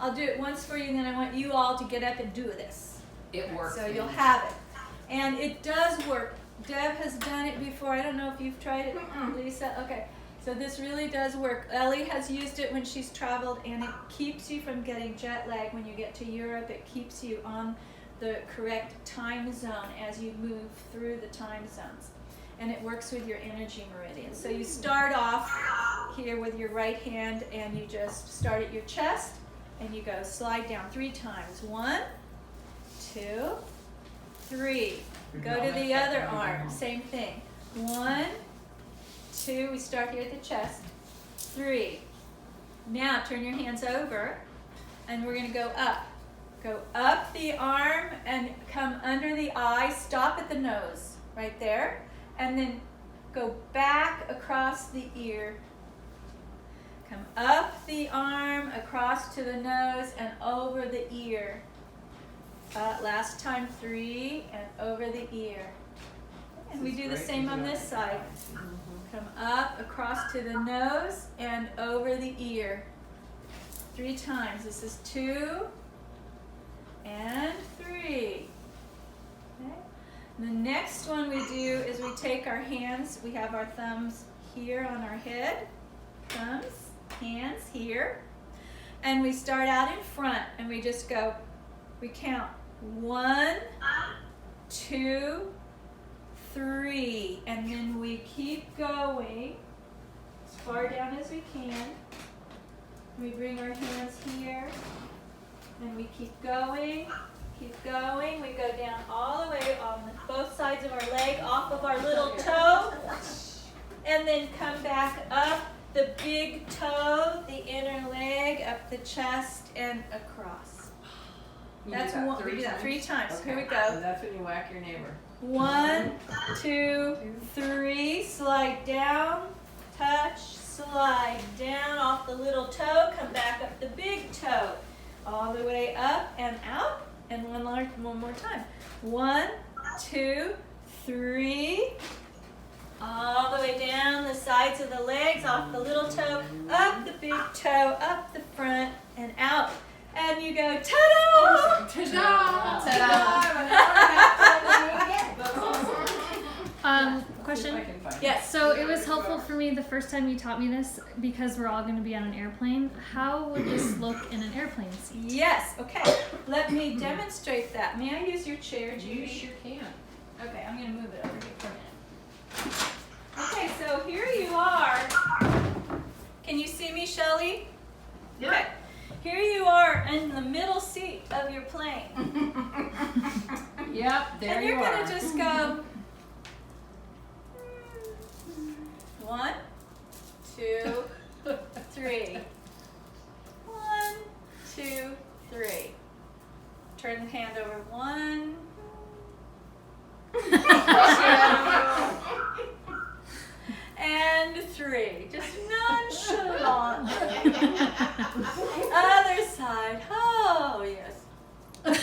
I'll do it once for you, and then I want you all to get up and do this. It works. So you'll have it. And it does work. Deb has done it before. I don't know if you've tried it, Lisa. Okay. So this really does work. Ellie has used it when she's traveled, and it keeps you from getting jet lag when you get to Europe. It keeps you on the correct time zone as you move through the time zones. And it works with your energy meridian. So you start off here with your right hand, and you just start at your chest, and you go slide down 3 times. 1, 2, 3. Go to the other arm. Same thing. 1, 2. We start here at the chest. 3. Now turn your hands over, and we're going to go up. Go up the arm and come under the eye. Stop at the nose, right there. And then go back across the ear. Come up the arm, across to the nose, and over the ear. Last time, 3, and over the ear. And we do the same on this side. Come up, across to the nose, and over the ear. 3 times. This is 2 and 3. Okay. The next one we do is we take our hands, we have our thumbs here on our head, thumbs, hands here, and we start out in front, and we just go, we count 1, 2, 3, and then we keep going as far down as we can. We bring our hands here, and we keep going. Keep going. We go down all the way on both sides of our leg, off of our little toe, and then come back up the big toe, the inner leg, up the chest, and across. That's one. We do that 3 times. Okay. Here we go. So that's when you whack your neighbor. 1, 2, 3. Slide down, touch, slide down off the little toe, come back up the big toe, all the way up and out. And one more time. 1, 2, 3. All the way down the sides of the legs, off the little toe, up the big toe, up the front, and out. And you go, ta-da! Ta-da! Question? Yes. So it was helpful for me the first time you taught me this because we're all going to be on an airplane. How would this look in an airplane seat? Yes. Okay. Let me demonstrate that. May I use your chair, Judy? You sure can. Okay, I'm going to move it over here for a minute. Okay, so here you are. Can you see me, Shelley? Yeah. Okay. Here you are in the middle seat of your plane. Yep, there And you you're are. going to just go 1, 2, 3. 1, 2, 3. Turn the hand over. 1, 2, and 3. Just nonchalant. Other side. Oh, yes. And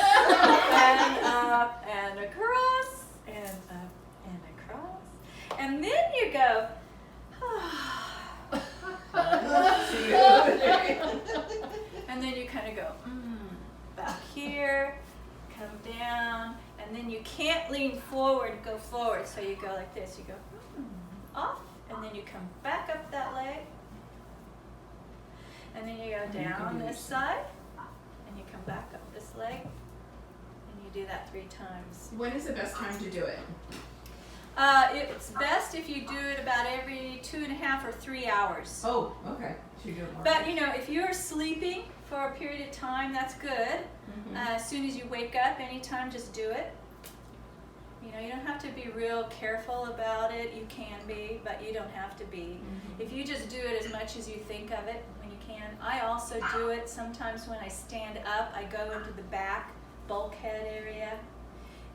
up and across, and up and across. And then you go, and then you kind of go, back here, come down, and then you can't lean forward, go forward, so you go like this. You go off, and then you come back up that leg, and then you go down this side, and you come back up this leg, and you do that 3 times. When is the best time to do it? It's best if you do it about every 2.5 or 3 hours. Oh, okay. So you do it more. But you know, if you're sleeping for a period of time, that's good. As soon as you wake up, anytime, just do it. You know, you don't have to be real careful about it. You can be, but you don't have to be. If you just do it as much as you think of it when you can. I also do it sometimes when I stand up. I go into the back bulkhead area,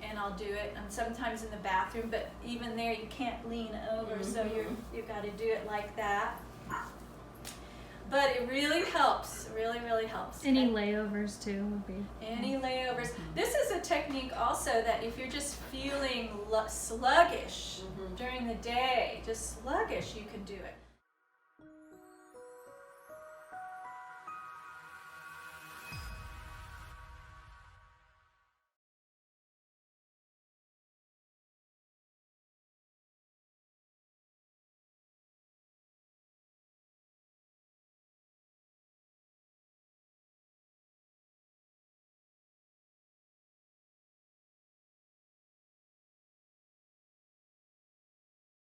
and I'll do it. And sometimes in the bathroom, but even there you can't lean over, so you've got to do it like that. But it really helps. Really, really helps. Any layovers too would be. Any layovers. This is a technique also that if you're just feeling sluggish during the day, just sluggish, you can do it.